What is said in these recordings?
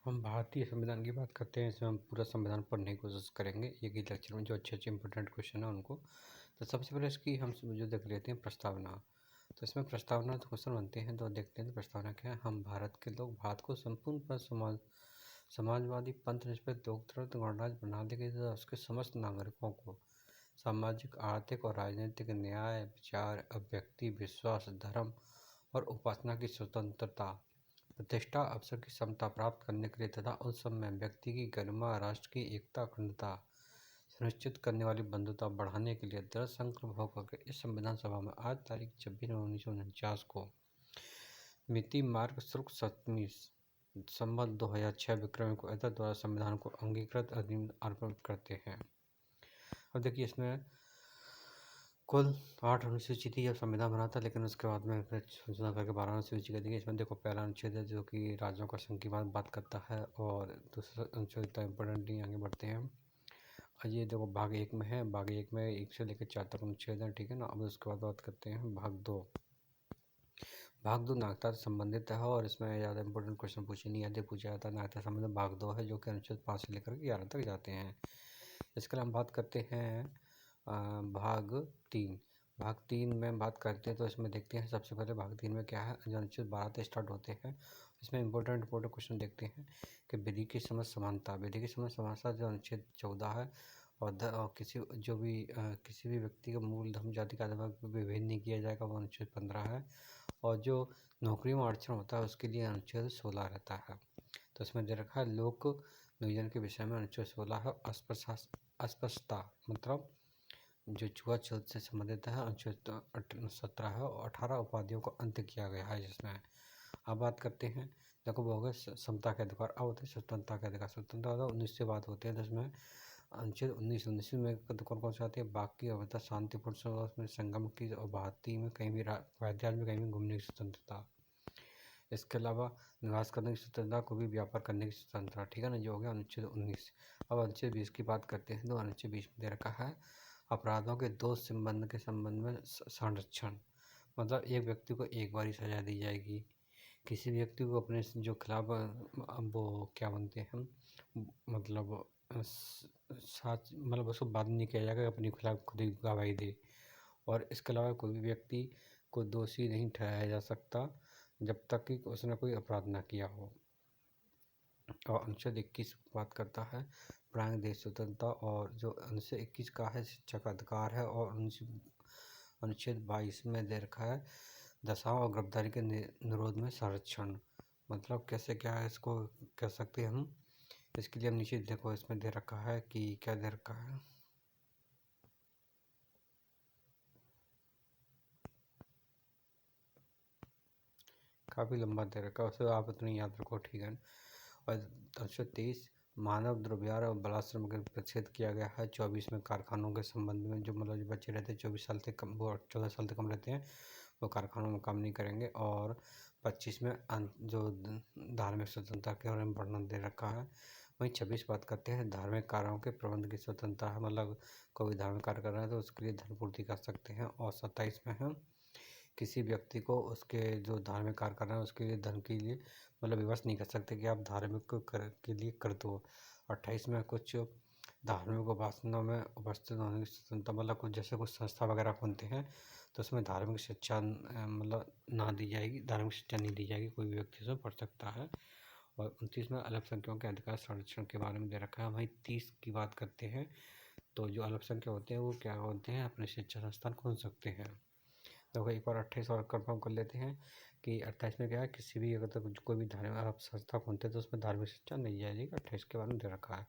हम भारतीय संविधान की बात करते हैं। इसमें हम पूरा संविधान पढ़ने की कोशिश करेंगे एक ही लेक्चर में। जो अच्छे अच्छे इंपॉर्टेंट क्वेश्चन है उनको, तो सबसे पहले इसकी हम जो देख लेते हैं प्रस्तावना। तो इसमें प्रस्तावना तो क्वेश्चन बनते हैं, तो देखते हैं प्रस्तावना क्या है। हम भारत के लोग भारत को संपूर्ण पर समाजवादी पंथ निष्पक्ष लोकतंत्र गणराज्य बनाने के लिए उसके समस्त नागरिकों को सामाजिक, आर्थिक और राजनीतिक न्याय, विचार, अभिव्यक्ति, विश्वास, धर्म और उपासना की स्वतंत्रता, प्रतिष्ठा, अवसर की समता प्राप्त करने के लिए तथा उस समय व्यक्ति की गरिमा, राष्ट्र की एकता, अखंडता सुनिश्चित करने वाली बंधुता बढ़ाने के लिए दृढ़ संकल्प होकर इस संविधान सभा में आज तारीख 26 नवंबर 1949 को मिति मार्ग शुल्क 7वीं संवत 2006 विक्रमी को एतद द्वारा संविधान को अंगीकृत अधिनियम अर्पण करते हैं। अब देखिए, इसमें कुल 8 अनुसूची थी जब संविधान बना था, लेकिन उसके बाद में फिर संशोधन करके 12 अनुसूची कर दी गई। इसमें देखो, पहला अनुच्छेद है जो कि राज्यों का संघ की बात करता है, और दूसरा अनुच्छेद इतना इम्पोर्टेंट नहीं, आगे बढ़ते हैं। और ये देखो भाग 1 में है। भाग 1 में 1 से लेकर 4 तक अनुच्छेद है, ठीक है ना। अब उसके बाद बात करते हैं भाग 2। भाग 2 नागरिकता से संबंधित है, और इसमें ज़्यादा इंपॉर्टेंट क्वेश्चन पूछे नहीं आते, पूछा जाता है नागरिकता संबंधित। भाग 2 है जो कि अनुच्छेद 5 से लेकर 11 तक जाते हैं। इसके लिए हम बात करते हैं भाग 3। भाग 3 में बात करते हैं, तो इसमें देखते हैं सबसे पहले भाग 3 में क्या है। जो अनुच्छेद 12 से स्टार्ट होते हैं, इसमें इंपॉर्टेंट क्वेश्चन देखते हैं कि विधि की समझ समानता। विधि की समझ समानता जो अनुच्छेद 14 है, और किसी भी व्यक्ति का मूल, धर्म, जाति का आधार पर विभेद नहीं किया जाएगा, वो अनुच्छेद 15 है। और जो नौकरी में आरक्षण होता है उसके लिए अनुच्छेद 16 रहता है। तो इसमें दे रखा है लोक नियोजन के विषय में अनुच्छेद 16 है। अस्पष्टता मतलब जो छुआछूत से संबंधित है, अनुच्छेद 17 है, और 18 उपाधियों को अंत किया गया है जिसमें। अब बात करते हैं, देखो वो हो गए समता के अधिकार। अब होते हैं स्वतंत्रता के अधिकार। स्वतंत्रता 19 से बात होती है, तो इसमें अनुच्छेद 19 में कौन कौन से आते हैं। बाकी अवस्था शांतिपूर्ण उसमें संगम की, और भारतीय में कहीं भी राज्य में कहीं भी घूमने की स्वतंत्रता। इसके अलावा निवास करने की स्वतंत्रता, को भी व्यापार करने की स्वतंत्रता, ठीक है ना। जो हो गया अनुच्छेद 19। अब अनुच्छेद 20 की बात करते हैं, तो अनुच्छेद 20 में दे रखा है अपराधों के दोष के संबंध में संरक्षण। मतलब एक व्यक्ति को एक बार ही सजा दी जाएगी। किसी व्यक्ति को अपने जो खिलाफ वो क्या बनते हैं, मतलब साथ, मतलब उसको बाद नहीं किया जाएगा, अपने खिलाफ खुद ही गवाही दे। और इसके अलावा कोई भी व्यक्ति को दोषी नहीं ठहराया जा सकता जब तक कि उसने कोई अपराध ना किया हो। और अनुच्छेद 21 बात करता है प्रांग देश स्वतंत्रता, और जो अनुच्छेद 21 का है शिक्षा का अधिकार है। और अनुच्छेद 22 में दे रखा है दशाओं और गिरफ्तारी के निरोध में संरक्षण। मतलब कैसे, क्या है इसको कह सकते हैं हम। इसके लिए हम नीचे देखो, इसमें दे रखा है कि क्या दे रखा है। काफ़ी लंबा दे रखा है, उसे आप उतनी याद रखो, ठीक है। और 23 मानव द्रव्यार और बलाश्रम का प्रतिषेध किया गया है। 24 में कारखानों के संबंध में, जो मतलब जो बच्चे रहते हैं 24 साल से कम, वो 14 साल से कम रहते हैं, वो कारखानों में काम नहीं करेंगे। और 25 में जो धार्मिक स्वतंत्रता के बारे में वर्णन दे रखा है। वहीं 26 बात करते हैं धार्मिक कार्यों के प्रबंध की स्वतंत्रता है। मतलब कोई धार्मिक कार्य कर रहा है तो उसके लिए धन पूर्ति कर सकते हैं। और 27 में है किसी व्यक्ति को उसके जो धार्मिक कार्य कर रहे हैं उसके लिए धन के लिए मतलब विवश नहीं कर सकते कि आप धार्मिक के लिए कर दो। 28 में कुछ धार्मिक उपासना में उपस्थित होने की स्वतंत्रता, मतलब कुछ जैसे कुछ संस्था वगैरह खोलते हैं तो उसमें धार्मिक शिक्षा मतलब ना दी जाएगी, धार्मिक शिक्षा नहीं दी जाएगी, कोई भी व्यक्ति उसमें पढ़ सकता है। और 29 में अल्पसंख्यकों के अधिकार संरक्षण के बारे में दे रखा है। वहीं 30 की बात करते हैं, तो जो अल्पसंख्यक होते हैं वो क्या होते हैं, अपने शिक्षा संस्थान खोल सकते हैं। तो एक बार 28 और कंफर्म कर लेते हैं कि 28 में क्या है, किसी भी अगर तक कोई भी धार्मिक आप संस्था खोलते हैं तो उसमें धार्मिक शिक्षा नहीं जाएगी। 28 के बारे में दे रखा है।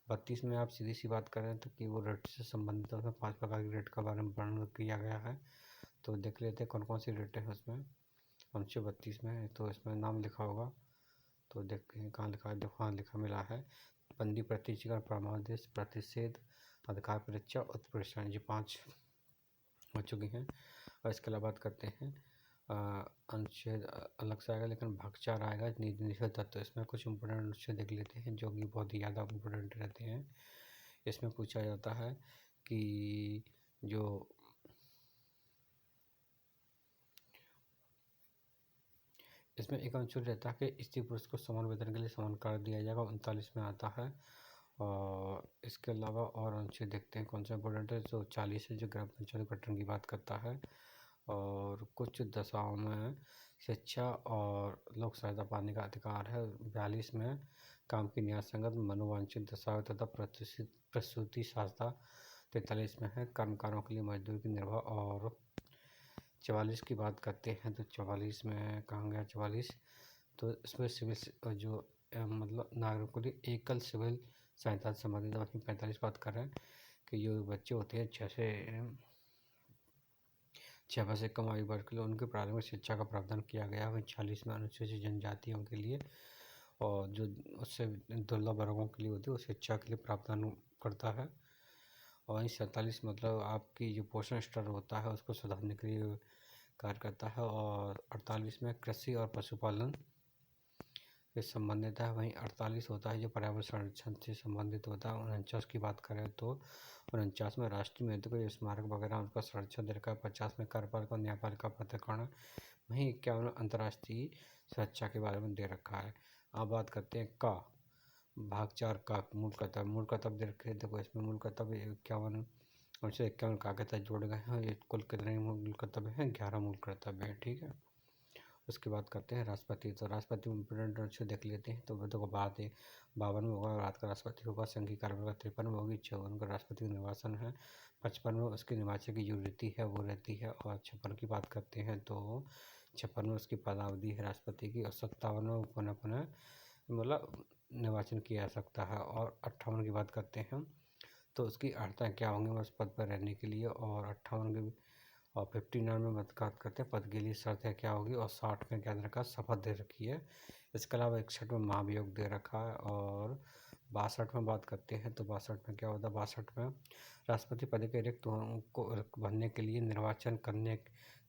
32 में आप सीधी सी बात करें तो कि वो रेट से संबंधित है, उसमें 5 प्रकार की रेट का बारे में वर्णन किया गया है। तो देख लेते हैं कौन कौन सी रेट है उसमें। अनुच्छेद 32 में तो इसमें नाम लिखा होगा, तो देखते हैं कहाँ लिखा है। देखो हाँ, लिखा मिला है। बंदी, प्रतिष्ठिका, परमादेश, प्रतिषेध, अधिकार परीक्षा, उत्प्रेषण, ये 5 हो चुकी हैं। और इसके अलावा बात करते हैं अनुच्छेद अलग से आएगा, लेकिन भाग 4 आएगा नीति निषेध तत्व। इसमें कुछ इंपॉर्टेंट अनुच्छेद देख लेते हैं जो कि बहुत ही ज़्यादा इंपॉर्टेंट रहते हैं। इसमें पूछा जाता है कि इसमें एक अनुच्छेद रहता है कि स्त्री पुरुष को समान वेतन के लिए समान कार्य दिया जाएगा, 39 में आता है। और इसके अलावा और अनुच्छेद देखते हैं कौन सा इम्पोर्टेंट है। जो 40 है, जो ग्राम पंचायत गठन की बात करता है। और कुछ दशाओं में शिक्षा और लोक सहायता पाने का अधिकार है। 42 में काम की न्याय संगत मनोवांछित दशाओं तथा प्रसूति सहायता। 43 में है कर्मकारों के लिए मजदूरी की निर्वाह। और 44 की बात करते हैं तो 44 में कहाँ गया 44, तो इसमें सिविल जो मतलब नागरिकों के लिए एकल सिविल सहायता से संबंधित। वहीं 45 बात कर रहे हैं कि जो बच्चे होते हैं 6 वर्ष से कम आयु वर्ग के लिए उनके प्रारंभिक शिक्षा का प्रावधान किया गया है। 46 में अनुसूचित जनजातियों के लिए और जो उससे दुर्लभ वर्गों के लिए होती है उस शिक्षा के लिए प्रावधान करता है। और वहीं 47 मतलब आपकी जो पोषण स्तर होता है उसको सुधारने के लिए कार्य करता है। और 48 में कृषि और पशुपालन से संबंधित है। वहीं 48 होता है जो पर्यावरण संरक्षण से संबंधित होता है। 49 की बात करें तो 49 में राष्ट्रीय महत्व के स्मारक वगैरह उनका संरक्षण दे रखा है। 50 में कार्यपालिका और न्यायपालिका पृथक्करण। वहीं 51 अंतर्राष्ट्रीय सुरक्षा के बारे में दे रखा है। अब बात करते हैं का भाग 4 का मूल कर्तव्य। मूल कर्तव्य दे रखे हैं, देखो इसमें मूल कर्तव्य 51 उनसे 51 कागज जोड़े गए हैं। ये कुल कितने मूल कर्तव्य हैं? 11 मूल कर्तव्य हैं, ठीक है। उसके बाद करते हैं राष्ट्रपति। तो राष्ट्रपति इम्पोर्टेंट अनुच्छेद देख लेते हैं। तो देखो बात है 52 में होगा रात का राष्ट्रपति होगा। संघीय कार्यपालिका 53 में होगी। 54 का राष्ट्रपति का निर्वाचन है। 55 में उसके निर्वाचन की जो रीति है वो रहती है। और 56 की बात करते हैं तो 56 में उसकी पदावधि है राष्ट्रपति की। और 57 में पुनः पुनः मतलब निर्वाचन किया जा सकता है। और 58 की बात करते हैं तो उसकी अर्हताएँ क्या होंगी उस पद पर रहने के लिए। और 58 की और 59 में बात करते हैं पद के लिए शर्त है क्या होगी। और 60 में क्या दे रखा है? शपथ दे रखी है। इसके अलावा 61 में महाभियोग दे रखा है। और 62 में बात करते हैं तो 62 में क्या होता है? 62 में राष्ट्रपति पद के रिक्त को भरने के लिए निर्वाचन करने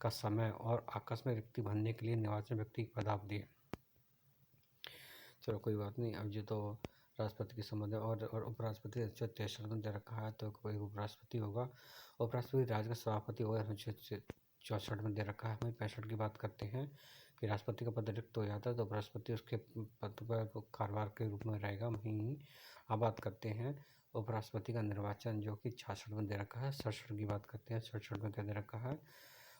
का समय और आकस्मिक रिक्ति भरने के लिए निर्वाचन व्यक्ति की पदावधि। चलो कोई बात नहीं। अब जो तो राष्ट्रपति के संबंध और उपराष्ट्रपति अनुच्छेद 63 में दे रखा है तो कोई उपराष्ट्रपति होगा। उपराष्ट्रपति राज्य का सभापति होगा, अनुच्छेद 64 में दे रखा है। वहीं 65 की बात करते हैं कि राष्ट्रपति का पद रिक्त हो जाता है तो उपराष्ट्रपति उसके पद पर कार्यभार के रूप में रहेगा। वहीं अब बात करते हैं उपराष्ट्रपति का निर्वाचन जो कि 66 में दे रखा है। 67 की बात करते हैं, 67 में क्या दे रखा है?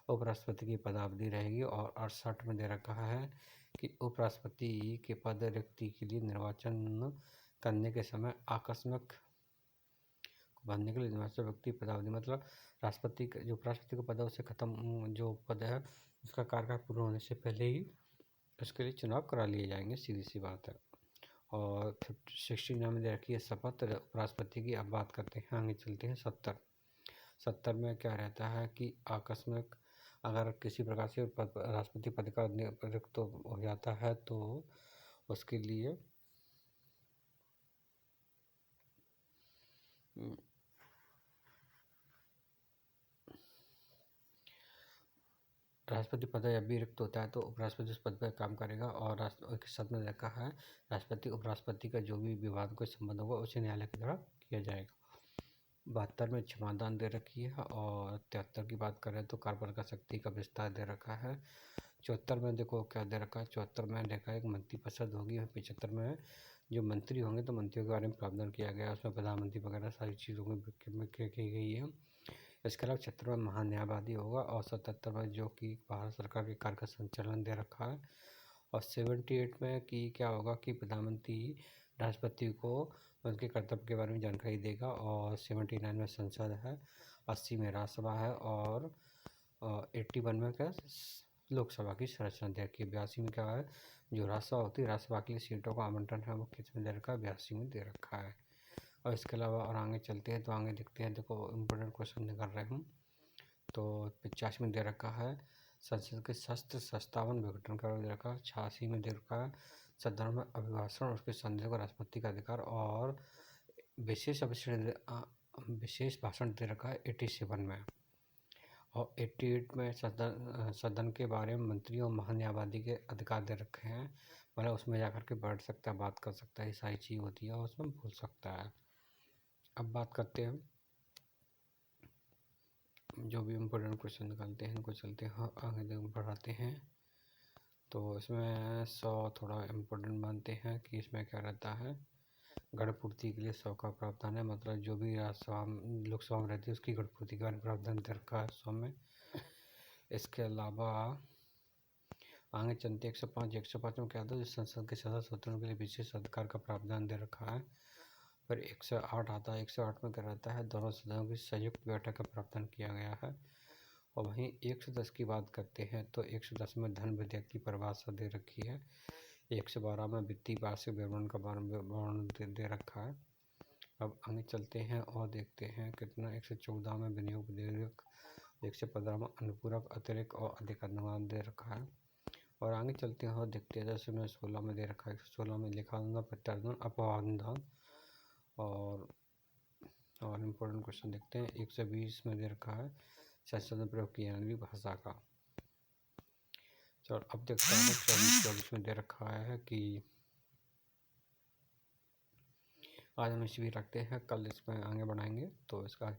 उपराष्ट्रपति की पदावधि रहेगी। और 68 में दे रखा है कि उपराष्ट्रपति के पद रिक्ति के लिए निर्वाचन करने के समय आकस्मिक भरने के लिए निर्वाचित व्यक्ति पदावधि मतलब राष्ट्रपति जो उपराष्ट्रपति का पद है उससे खत्म जो पद है उसका कार्यकाल पूर्ण होने से पहले ही उसके लिए चुनाव करा लिए जाएंगे, सीधी सी बात है। और 69 में दे रखी है शपथ उपराष्ट्रपति की। अब बात करते हैं आगे चलते हैं 70 में क्या रहता है कि आकस्मिक अगर किसी प्रकार से राष्ट्रपति पद का रिक्त हो जाता है तो उसके लिए राष्ट्रपति पद जब भी रिक्त होता है तो उपराष्ट्रपति उस पद पर काम करेगा। और के साथ में रखा है राष्ट्रपति उपराष्ट्रपति का जो भी विवाद कोई संबंध होगा उसे न्यायालय के द्वारा किया जाएगा। 72 में क्षमादान दे रखी है। और 73 की बात करें तो कार्यपालिका शक्ति का विस्तार दे रखा है। 74 में देखो क्या दे रखा है। 74 में देखा एक मंत्री परिषद होगी। 75 में जो मंत्री होंगे तो मंत्रियों के बारे में प्रावधान किया गया, उसमें प्रधानमंत्री वगैरह सारी चीज़ों में की गई है। इसके अलावा 76 में महान्यायवादी होगा। और 77 में जो कि भारत सरकार के कार्य का संचालन दे रखा है। और 78 में कि क्या होगा कि प्रधानमंत्री राष्ट्रपति को उनके कर्तव्य के बारे में जानकारी देगा। और 79 में संसद है। 80 में राज्यसभा है। और 81 में क्या लोकसभा की संरचना दे रखी है। 82 में क्या है जो राज्यसभा होती है राज्यसभा के लिए सीटों का आवंटन है वो किस में दे रखा है? 82 में दे रखा है। और इसके अलावा और आगे चलते हैं तो आगे देखते हैं। देखो इम्पोर्टेंट क्वेश्चन निकाल रहे हूँ तो 85 में दे रखा है संसद के शस्त्र शस्त्रावन विघटन का दे रखा है। 86 में दे रखा है सदन में अभिभाषण और उसके संदेह को राष्ट्रपति का अधिकार। और विशेष भाषण दे रखा है 87 में। और 88 में सदन के बारे में मंत्रियों और महान्यायवादी के अधिकार दे रखे हैं, मतलब उसमें जाकर के बैठ सकता है, बात कर सकता है, ये सारी चीज़ होती है और उसमें बोल सकता है। अब बात करते हैं जो भी इम्पोर्टेंट क्वेश्चन निकालते हैं इनको चलते हैं आगे बढ़ाते हैं। तो इसमें 100 थोड़ा इम्पोर्टेंट मानते हैं कि इसमें क्या रहता है, गढ़पूर्ति के लिए 100 का प्रावधान है, मतलब जो भी लोकसभा में रहती है उसकी गढ़पूर्ति का प्रावधान दे रखा है 100 में। इसके अलावा आगे चलते 105 में क्या होता है, संसद के सदस्य होते हैं उनके लिए विशेष अधिकार का प्रावधान दे रखा है। फिर 108 आता है, 108 में क्या रहता है, दोनों सदनों की संयुक्त बैठक का प्रावधान किया गया है। और वहीं 110 की बात करते हैं तो 110 में धन विधेयक की परिभाषा दे रखी है। 112 में वित्तीय वार्षिक विवरण का वर्णन दे रखा है। अब आगे चलते हैं और देखते हैं कितना 114 में विनियोग विधेयक, 115 में अनुपूरक अतिरिक्त और अधिक अनुदान दे रखा है। और आगे चलते हैं और देखते हैं, जैसे में 16 में दे रखा है, 16 में लिखा अनुदान, प्रत्यानुदान, अपवादान। और इम्पोर्टेंट क्वेश्चन देखते हैं, 120 में दे रखा है संसद में प्रयोग की जाने वाली भाषा का। चलो अब देखते हैं 24 में दे रखा है कि आज हम इसी भी रखते हैं, कल इसमें आगे बढ़ाएंगे। तो इसका